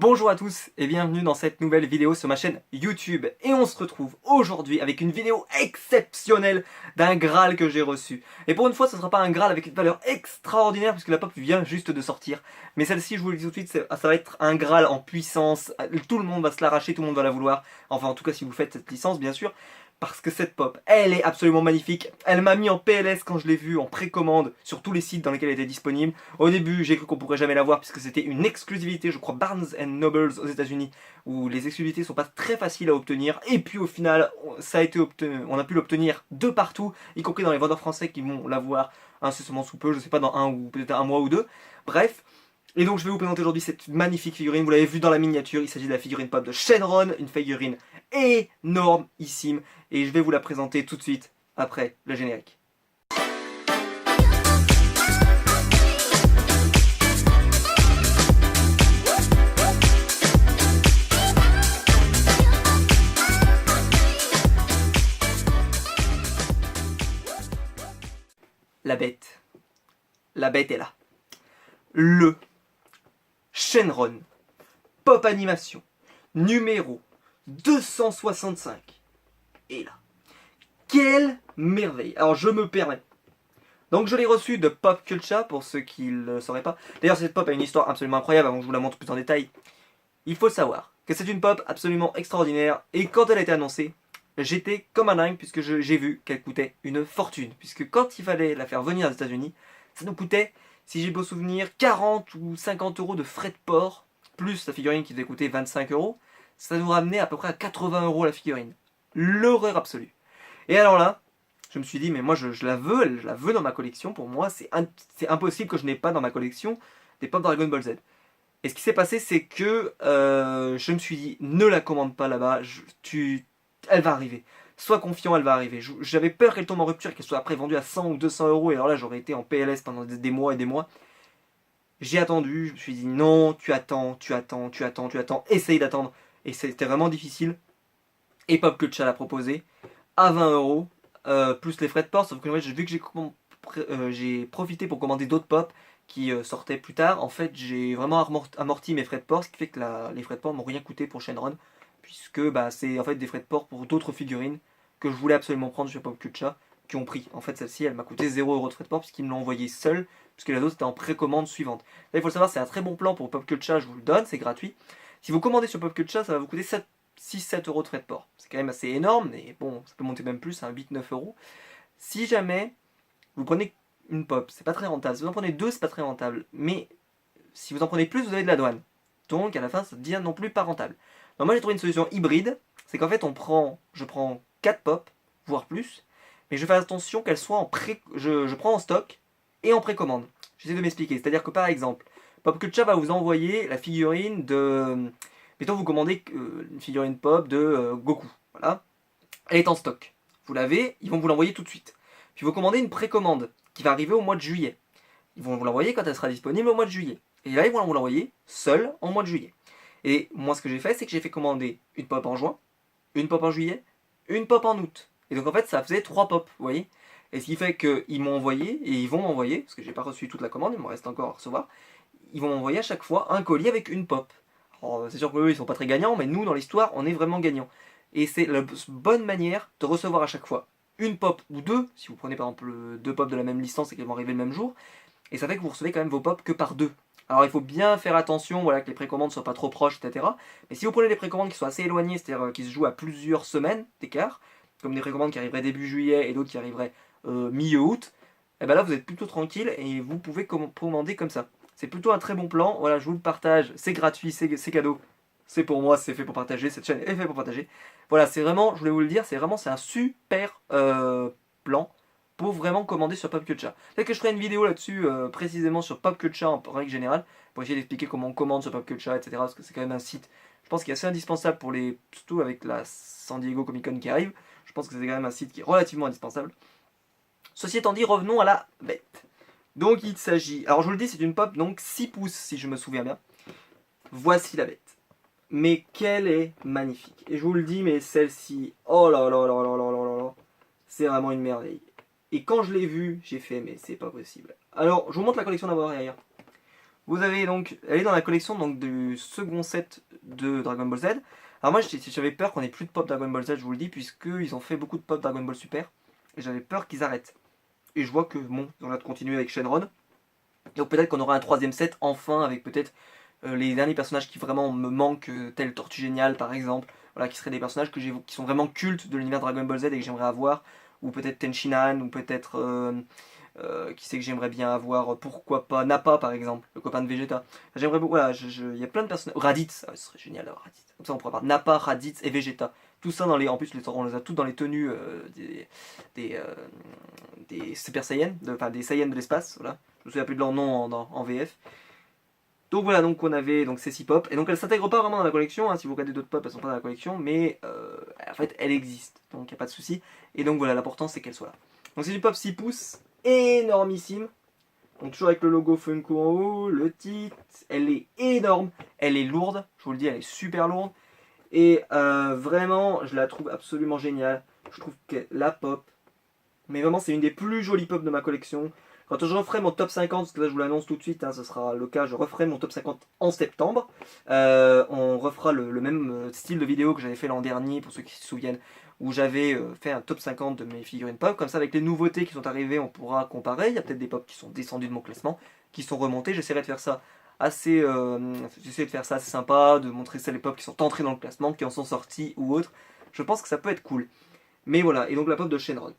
Bonjour à tous et bienvenue dans cette nouvelle vidéo sur ma chaîne YouTube. Et on se retrouve aujourd'hui avec une vidéo exceptionnelle d'un Graal que j'ai reçu. Et pour une fois, ce ne sera pas un Graal avec une valeur extraordinaire puisque la pop vient juste de sortir. Mais celle-ci, je vous le dis tout de suite, ça va être un Graal en puissance. Tout le monde va se l'arracher, tout le monde va la vouloir. Enfin, en tout cas, si vous faites cette licence, bien sûr. Parce que cette pop, elle est absolument magnifique. Elle m'a mis en PLS quand je l'ai vue en précommande sur tous les sites dans lesquels elle était disponible. Au début, j'ai cru qu'on pourrait jamais l'avoir puisque c'était une exclusivité, je crois Barnes Nobles aux États-Unis, où les exclusivités sont pas très faciles à obtenir. Et puis au final, ça a été on a pu l'obtenir de partout, y compris dans les vendeurs français qui vont l'avoir incessamment sous peu, je sais pas, dans un ou peut-être un mois ou deux. Bref. Et donc je vais vous présenter aujourd'hui cette magnifique figurine, vous l'avez vu dans la miniature, il s'agit de la figurine pop de Shenron, une figurine énormissime, et je vais vous la présenter tout de suite après le générique. La bête. La bête est là. Le Shenron Pop Animation numéro 265 est là. Quelle merveille! Alors je me permets. Donc je l'ai reçu de Pop Culture pour ceux qui ne le sauraient pas. D'ailleurs cette pop a une histoire absolument incroyable avant que je vous la montre plus en détail. Il faut savoir que c'est une pop absolument extraordinaire et quand elle a été annoncée, j'étais comme un dingue puisque j'ai vu qu'elle coûtait une fortune. Puisque quand il fallait la faire venir aux États-Unis, ça nous coûtait, si j'ai beau souvenir, 40 ou 50 euros de frais de port, plus la figurine qui devait coûter 25 euros. Ça nous ramenait à peu près à 80 euros la figurine. L'horreur absolue. Et alors là, je me suis dit, mais moi je la veux dans ma collection. Pour moi, c'est impossible que je n'ai pas dans ma collection des pop Dragon Ball Z. Et ce qui s'est passé, c'est que je me suis dit, ne la commande pas là-bas, elle va arriver. Sois confiant, elle va arriver. J'avais peur qu'elle tombe en rupture et qu'elle soit après vendue à 100 ou 200 euros. Et alors là, j'aurais été en PLS pendant des mois et des mois. J'ai attendu, je me suis dit, non, tu attends, essaye d'attendre. Et c'était vraiment difficile. Et Pop Culture l'a proposé à 20 euros, plus les frais de port. Sauf que vu que j'ai profité pour commander d'autres pop qui sortaient plus tard, en fait j'ai vraiment amorti mes frais de port, ce qui fait que les frais de port m'ont rien coûté pour Shenron, puisque c'est en fait des frais de port pour d'autres figurines que je voulais absolument prendre chez Pop Culture, qui ont pris. En fait celle-ci elle m'a coûté 0 euros de frais de port puisqu'ils me l'ont envoyé seul, puisque la dose était en précommande suivante. Là il faut le savoir, c'est un très bon plan pour Pop Culture, je vous le donne, c'est gratuit. Si vous commandez sur Pop Culture, ça va vous coûter 6-7 euros de frais de port. C'est quand même assez énorme, mais bon, ça peut monter même plus à 8-9 euros. Si jamais vous prenez une pop, c'est pas très rentable. Si vous en prenez deux, c'est pas très rentable. Mais si vous en prenez plus, vous avez de la douane. Donc à la fin, ça devient non plus pas rentable. Donc moi j'ai trouvé une solution hybride. C'est qu'en fait, je prends 4 pop, voire plus. Mais je fais attention qu'elles soient je prends en stock et en précommande. J'essaie de m'expliquer. C'est-à-dire que par exemple, Pop Culture va vous envoyer la figurine de... Mettons, vous commandez une figurine pop de Goku. Voilà. Elle est en stock. Vous l'avez, ils vont vous l'envoyer tout de suite. Puis vous commandez une précommande qui va arriver au mois de juillet. Ils vont vous l'envoyer quand elle sera disponible au mois de juillet. Et là, ils vont vous l'envoyer seule en mois de juillet. Et moi, ce que j'ai fait, c'est que j'ai fait commander une pop en juin, une pop en juillet, une pop en août. Et donc en fait, ça faisait 3 pop, vous voyez. Et ce qui fait qu'ils m'ont envoyé, et ils vont m'envoyer, parce que j'ai pas reçu toute la commande, il me reste encore à recevoir, ils vont m'envoyer à chaque fois un colis avec une pop. C'est sûr qu'eux, ils sont pas très gagnants, mais nous, dans l'histoire, on est vraiment gagnants. Et c'est la bonne manière de recevoir à chaque fois une pop ou deux, si vous prenez par exemple deux pop de la même licence et qu'elles vont arriver le même jour, et ça fait que vous recevez quand même vos pop que par deux. Alors il faut bien faire attention, voilà, que les précommandes soient pas trop proches, etc. Mais si vous prenez des précommandes qui sont assez éloignées, c'est-à-dire qui se jouent à plusieurs semaines d'écart, comme des précommandes qui arriveraient début juillet et d'autres qui arriveraient mi-août, et ben là vous êtes plutôt tranquille et vous pouvez commander comme ça. C'est plutôt un très bon plan, voilà, je vous le partage, c'est gratuit, c'est cadeau. C'est pour moi, c'est fait pour partager, cette chaîne est faite pour partager. Voilà, c'est vraiment, je voulais vous le dire, c'est un super plan pour vraiment commander sur Pop Culture. Peut-être que je ferai une vidéo là-dessus, précisément sur Pop Culture en règle générale, pour essayer d'expliquer comment on commande sur Pop Culture, etc. Parce que c'est quand même un site, je pense, qui est assez indispensable pour surtout avec la San Diego Comic Con qui arrive, je pense que c'est quand même un site qui est relativement indispensable. Ceci étant dit, revenons à la bête. Donc il s'agit, alors je vous le dis, c'est une pop donc 6 pouces si je me souviens bien. Voici la bête. Mais qu'elle est magnifique. Et je vous le dis, mais celle-ci, oh là là là là là là là, c'est vraiment une merveille. Et quand je l'ai vue, j'ai fait, mais c'est pas possible. Alors, je vous montre la collection d'abord derrière. Vous avez donc, elle est dans la collection donc du second set de Dragon Ball Z. Alors moi j'avais peur qu'on ait plus de pop Dragon Ball Z, je vous le dis, puisqu'ils ont fait beaucoup de pop Dragon Ball Super. Et j'avais peur qu'ils arrêtent. Et je vois que bon, ils ont l'air de continuer avec Shenron. Donc peut-être qu'on aura un troisième set enfin avec peut-être les derniers personnages qui vraiment me manquent, tel Tortue Géniale par exemple, voilà, qui seraient des personnages qui sont vraiment cultes de l'univers Dragon Ball Z et que j'aimerais avoir, ou peut-être Tenshinhan, ou peut-être qui c'est que j'aimerais bien avoir, pourquoi pas Nappa par exemple, le copain de Vegeta. J'aimerais beaucoup, voilà, il y a plein de personnages, Raditz, ah, ce serait génial d'avoir Raditz, comme ça on pourrait avoir Nappa, Raditz et Vegeta. Tout ça en plus on les a tous dans les tenues des, euh, des Super Saiyans, enfin des Saiyans de l'espace, voilà. Je me souviens plus de leur nom en VF. Donc voilà, donc on avait donc ces 6 pop, et donc elles s'intègrent pas vraiment dans la collection, hein. Si vous regardez d'autres pop, elles sont pas dans la collection, mais en fait elles existent, donc il n'y a pas de souci. Et donc voilà, l'important c'est qu'elles soient là. Donc c'est du pop 6 pouces, énormissime, donc toujours avec le logo Funko en haut, le titre, elle est énorme, elle est lourde, je vous le dis, elle est super lourde, et vraiment je la trouve absolument géniale. Je trouve que la pop, mais vraiment c'est une des plus jolies pop de ma collection. Quand je referai mon top 50, parce que là je vous l'annonce tout de suite, hein, ce sera le cas, je referai mon top 50 en septembre. On refera le même style de vidéo que j'avais fait l'an dernier, pour ceux qui se souviennent, où j'avais fait un top 50 de mes figurines pop. Comme ça, avec les nouveautés qui sont arrivées, on pourra comparer. Il y a peut-être des pop qui sont descendus de mon classement, qui sont remontés. J'essaierai de faire ça j'essaie de faire ça assez sympa, de montrer ça les pop qui sont entrés dans le classement, qui en sont sortis ou autres. Je pense que ça peut être cool. Mais voilà, et donc la pop de Shenron.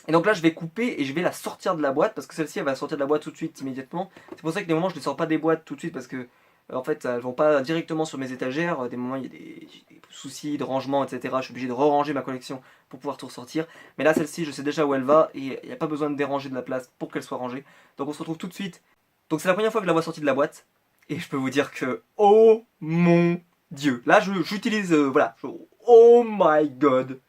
Et donc là, je vais couper et je vais la sortir de la boîte parce que celle-ci, elle va sortir de la boîte tout de suite, immédiatement. C'est pour ça que des moments, je ne les sors pas des boîtes tout de suite parce que, en fait, elles vont pas directement sur mes étagères. Des moments, il y a des soucis de rangement, etc. Je suis obligé de re-ranger ma collection pour pouvoir tout ressortir. Mais là, celle-ci, je sais déjà où elle va et il n'y a pas besoin de déranger de la place pour qu'elle soit rangée. Donc on se retrouve tout de suite. Donc c'est la première fois que je la vois sortie de la boîte et je peux vous dire que, oh mon Dieu, là, j'utilise, voilà, oh my god.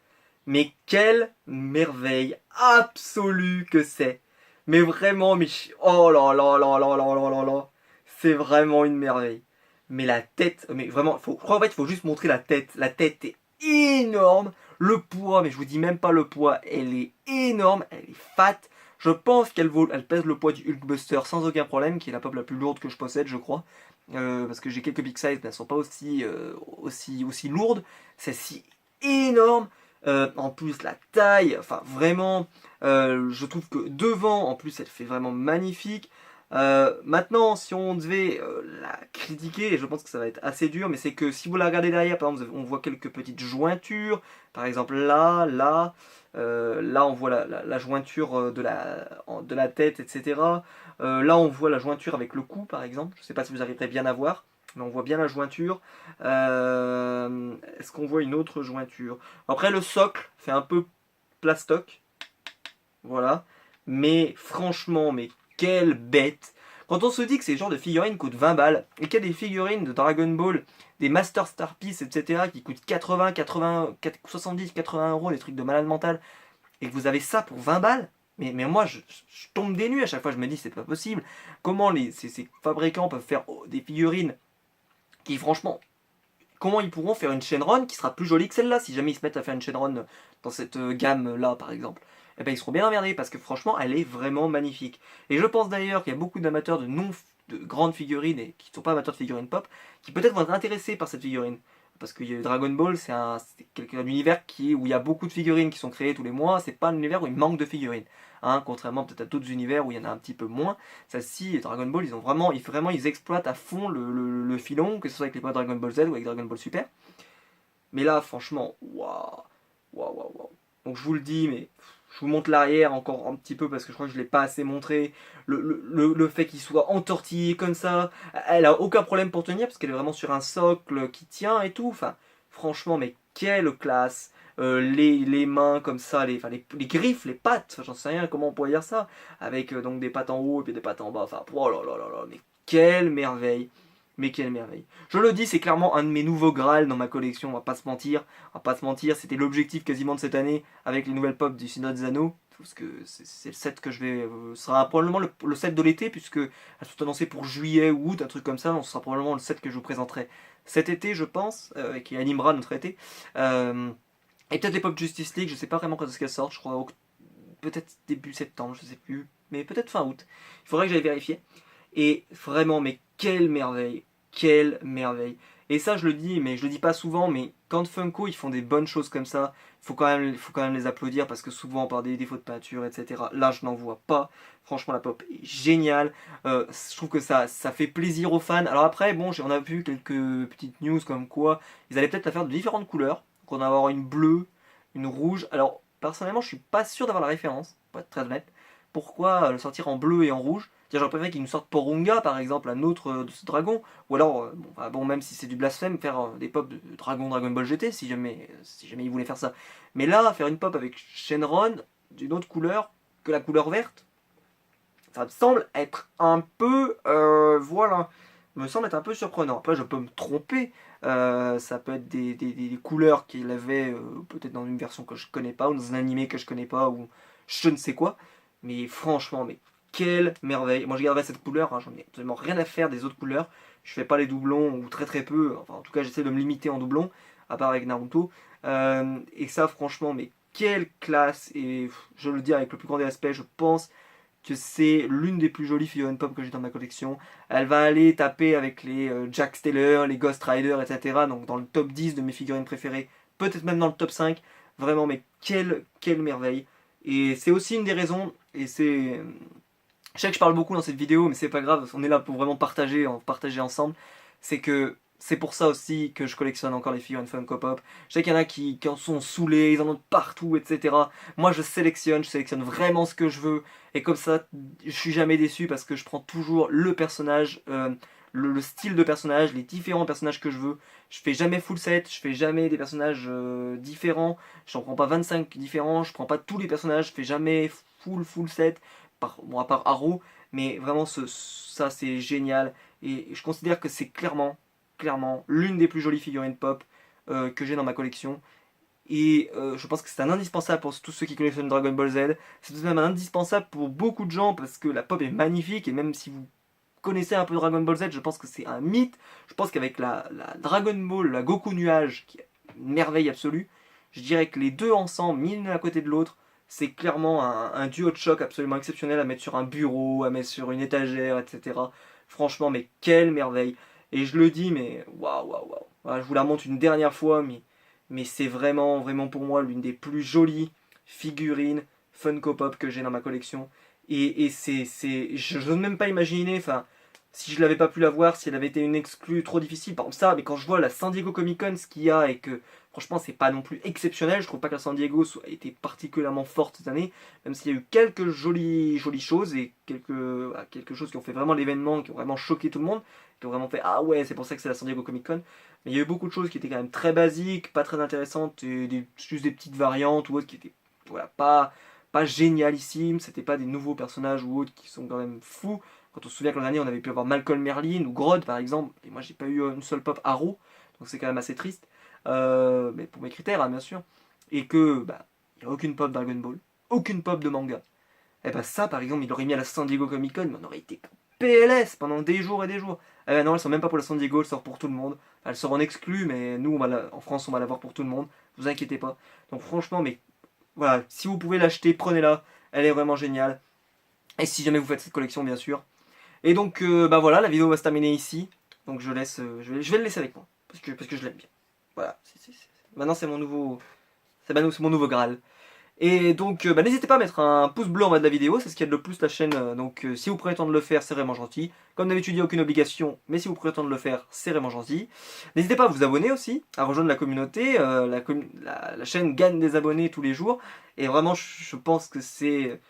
Mais quelle merveille absolue que c'est. Mais vraiment, oh là là là là là là là là. C'est vraiment une merveille. Mais la tête, mais vraiment, je crois en fait, il faut juste montrer la tête. La tête est énorme. Le poids, mais je vous dis même pas le poids, elle est énorme, elle est fat. Je pense elle pèse le poids du Hulkbuster sans aucun problème, qui est la pop la plus lourde que je possède, je crois. Parce que j'ai quelques big size, mais elles sont pas aussi lourdes. Celle-ci énorme. En plus, la taille, enfin vraiment, je trouve que devant, en plus, elle fait vraiment magnifique. Maintenant, si on devait la critiquer, et je pense que ça va être assez dur, mais c'est que si vous la regardez derrière, par exemple, on voit quelques petites jointures. Par exemple, là, on voit la jointure de la tête, etc. Là, on voit la jointure avec le cou, par exemple. Je ne sais pas si vous arriverez bien à voir, mais on voit bien la jointure. Est-ce qu'on voit une autre jointure? Après, le socle fait un peu plastoc. Voilà. Mais franchement, mais quelle bête! Quand on se dit que ces genres de figurines coûtent 20 balles, et qu'il y a des figurines de Dragon Ball, des Master Star Piece, etc., qui coûtent 80, 80, 70, 80 euros, des trucs de malade mental, et que vous avez ça pour 20 balles, mais moi, je tombe des nues à chaque fois, je me dis, c'est pas possible. Comment ces fabricants peuvent faire des figurines qui, franchement, comment ils pourront faire une Shenron qui sera plus jolie que celle-là si jamais ils se mettent à faire une Shenron dans cette gamme-là, par exemple? Eh ben, ils seront bien emmerdés parce que franchement, elle est vraiment magnifique. Et je pense d'ailleurs qu'il y a beaucoup d'amateurs de grandes figurines et qui ne sont pas amateurs de figurines pop qui peut-être vont être intéressés par cette figurine. Parce que Dragon Ball, c'est un univers où il y a beaucoup de figurines qui sont créées tous les mois. C'est pas un univers où il manque de figurines. Hein, contrairement peut-être à d'autres univers où il y en a un petit peu moins. Celle-ci, Dragon Ball, ils exploitent à fond le filon, que ce soit avec les poids Dragon Ball Z ou avec Dragon Ball Super. Mais là, franchement, waouh, waouh, waouh, waouh. Donc je vous le dis, mais je vous montre l'arrière encore un petit peu parce que je crois que je ne l'ai pas assez montré. Le fait qu'il soit entortillé comme ça, elle a aucun problème pour tenir parce qu'elle est vraiment sur un socle qui tient et tout. Enfin, franchement, mais quelle classe! Les mains comme ça, les griffes, les pattes, enfin, j'en sais rien comment on pourrait dire ça, avec donc des pattes en haut et puis des pattes en bas. Enfin, oh là là là là, mais quelle merveille! Mais quelle merveille. Je le dis, c'est clairement un de mes nouveaux Graal dans ma collection, on va pas se mentir. On va pas se mentir, c'était l'objectif quasiment de cette année avec les nouvelles pop du Synod des Anneaux. Parce que c'est le set que je vais. Ce sera probablement le set de l'été, puisque elles sont annoncées pour juillet ou août, un truc comme ça. Donc ce sera probablement le set que je vous présenterai cet été, je pense, qui animera notre été. Et peut-être les pop Justice League, je sais pas vraiment quand est-ce qu'elles sortent, je crois peut-être début septembre, je sais plus. Mais peut-être fin août. Il faudrait que j'aille vérifier. Et vraiment, mais quelle merveille, quelle merveille. Et ça, je le dis, mais je le dis pas souvent, mais quand Funko ils font des bonnes choses comme ça, faut quand même les applaudir parce que souvent par des défauts de peinture, etc. Là, je n'en vois pas. Franchement, la pop est géniale. Je trouve que ça fait plaisir aux fans. Alors après, bon, on a vu quelques petites news comme quoi ils allaient peut-être la faire de différentes couleurs. Donc on va avoir une bleue, une rouge. Alors personnellement, je suis pas sûr d'avoir la référence, pour être très honnête. Pourquoi le sortir en bleu et en rouge? J'aurais préféré qu'ils nous sortent Porunga, par exemple, un autre de ce dragon. Ou alors, bon, même si c'est du blasphème, faire des pop de Dragon Ball GT, si jamais ils voulaient faire ça. Mais là, faire une pop avec Shenron d'une autre couleur que la couleur verte, ça me semble être un peu, voilà, me semble être un peu surprenant. Après, je peux me tromper. Ça peut être des couleurs qu'il avait peut-être dans une version que je connais pas, ou dans un animé que je connais pas, ou je ne sais quoi. Mais franchement, mais quelle merveille. Moi, je garderai cette couleur, hein, j'en ai absolument rien à faire des autres couleurs. Je fais pas les doublons, ou très très peu. Enfin, en tout cas, j'essaie de me limiter en doublons, à part avec Naruto. Et ça, franchement, mais quelle classe. Et je le dis avec le plus grand des respects, je pense que c'est l'une des plus jolies figurines pop que j'ai dans ma collection. Elle va aller taper avec les Jack Steller, les Ghost Rider, etc. Donc dans le top 10 de mes figurines préférées, peut-être même dans le top 5. Vraiment, mais quelle merveille. Et c'est aussi une des raisons, et c'est... Je sais que je parle beaucoup dans cette vidéo, mais c'est pas grave, on est là pour vraiment partager ensemble. C'est que c'est pour ça aussi que je collectionne encore les figurines Funko Pop. Je sais qu'il y en a qui en sont saoulés, ils en ont partout, etc. Moi je sélectionne vraiment ce que je veux. Et comme ça, je suis jamais déçu parce que je prends toujours le personnage, le style de personnage, les différents personnages que je veux. Je fais jamais full set, je fais jamais des personnages différents. J'en prends pas 25 différents, je prends pas tous les personnages, je fais jamais full set bon, à part Arrow, mais vraiment ça c'est génial. Et je considère que c'est clairement l'une des plus jolies figurines pop que j'ai dans ma collection. Et je pense que c'est un indispensable pour tous ceux qui collectionnent Dragon Ball Z. C'est tout de même un indispensable pour beaucoup de gens parce que la pop est magnifique et même si vous connaissez un peu Dragon Ball Z, je pense que c'est un mythe. Je pense qu'avec la Dragon Ball, la Goku Nuage, qui est une merveille absolue, je dirais que les deux ensemble, mis l'un à côté de l'autre, c'est clairement un duo de choc absolument exceptionnel à mettre sur un bureau, à mettre sur une étagère, etc. Franchement, mais quelle merveille. Et je le dis, mais waouh. Voilà, je vous la montre une dernière fois, mais c'est vraiment pour moi l'une des plus jolies figurines Funko Pop que j'ai dans ma collection. Et je n'ose même pas imaginer, enfin, si je l'avais pas pu la voir, si elle avait été une exclue trop difficile, par exemple ça, mais quand je vois la San Diego Comic Con, ce qu'il y a, et que franchement c'est pas non plus exceptionnel, je trouve pas que la San Diego a été particulièrement forte cette année, même s'il y a eu quelques jolies choses, et quelques choses qui ont fait vraiment l'événement, qui ont vraiment choqué tout le monde, qui ont vraiment fait ah ouais, c'est pour ça que c'est la San Diego Comic Con, mais il y a eu beaucoup de choses qui étaient quand même très basiques, pas très intéressantes, et juste des petites variantes ou autres qui étaient voilà, pas génialissimes, c'était pas des nouveaux personnages ou autres qui sont quand même fous. Quand on se souvient que l'an dernier on avait pu avoir Malcolm Merlin ou Grodd par exemple, et moi j'ai pas eu une seule pop Arrow, donc c'est quand même assez triste, mais pour mes critères hein, bien sûr, et que bah il n'y a aucune pop Dragon Ball, aucune pop de manga. Et bah ça par exemple il l'aurait mis à la San Diego Comic Con, mais on aurait été PLS pendant des jours et des jours. Eh ben non, elles sont même pas pour la San Diego, elles sortent pour tout le monde. Elles seront en exclu, mais nous en France on va l'avoir pour tout le monde, vous inquiétez pas. Donc franchement, mais voilà, si vous pouvez l'acheter, prenez-la, elle est vraiment géniale. Et si jamais vous faites cette collection bien sûr. Et donc, bah voilà, la vidéo va se terminer ici. Donc je laisse, je vais le laisser avec moi. Parce que je l'aime bien. Voilà. Maintenant, c'est mon nouveau Graal. Et donc, bah, n'hésitez pas à mettre un pouce bleu en bas de la vidéo. C'est ce qui aide le plus la chaîne. Donc, si vous prenez le temps de le faire, c'est vraiment gentil. Comme d'habitude, il n'y a aucune obligation. Mais si vous prenez le temps de le faire, c'est vraiment gentil. N'hésitez pas à vous abonner aussi, à rejoindre la communauté. La chaîne gagne des abonnés tous les jours. Et vraiment, je pense que c'est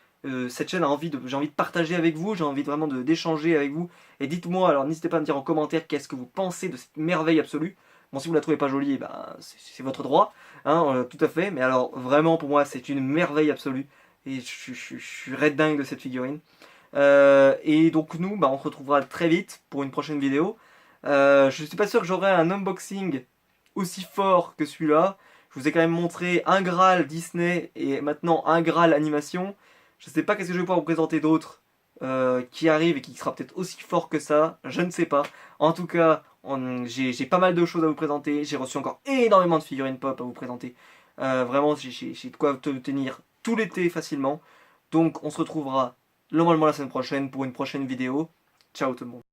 cette chaîne j'ai envie de partager avec vous, j'ai envie vraiment d'échanger avec vous. Et dites-moi, alors n'hésitez pas à me dire en commentaire qu'est-ce que vous pensez de cette merveille absolue. Bon, si vous la trouvez pas jolie, eh ben, c'est votre droit, hein, tout à fait. Mais alors, vraiment, pour moi, c'est une merveille absolue. Et je suis red dingue de cette figurine. Et donc nous, bah, on se retrouvera très vite pour une prochaine vidéo. Je suis pas sûr que j'aurai un unboxing aussi fort que celui-là. Je vous ai quand même montré un Graal Disney et maintenant un Graal animation. Je sais pas qu'est-ce que je vais pouvoir vous présenter d'autre qui arrive et qui sera peut-être aussi fort que ça. Je ne sais pas. En tout cas, j'ai pas mal de choses à vous présenter. J'ai reçu encore énormément de figurines pop à vous présenter. Vraiment, j'ai de quoi tenir tout l'été facilement. Donc, on se retrouvera normalement la semaine prochaine pour une prochaine vidéo. Ciao tout le monde.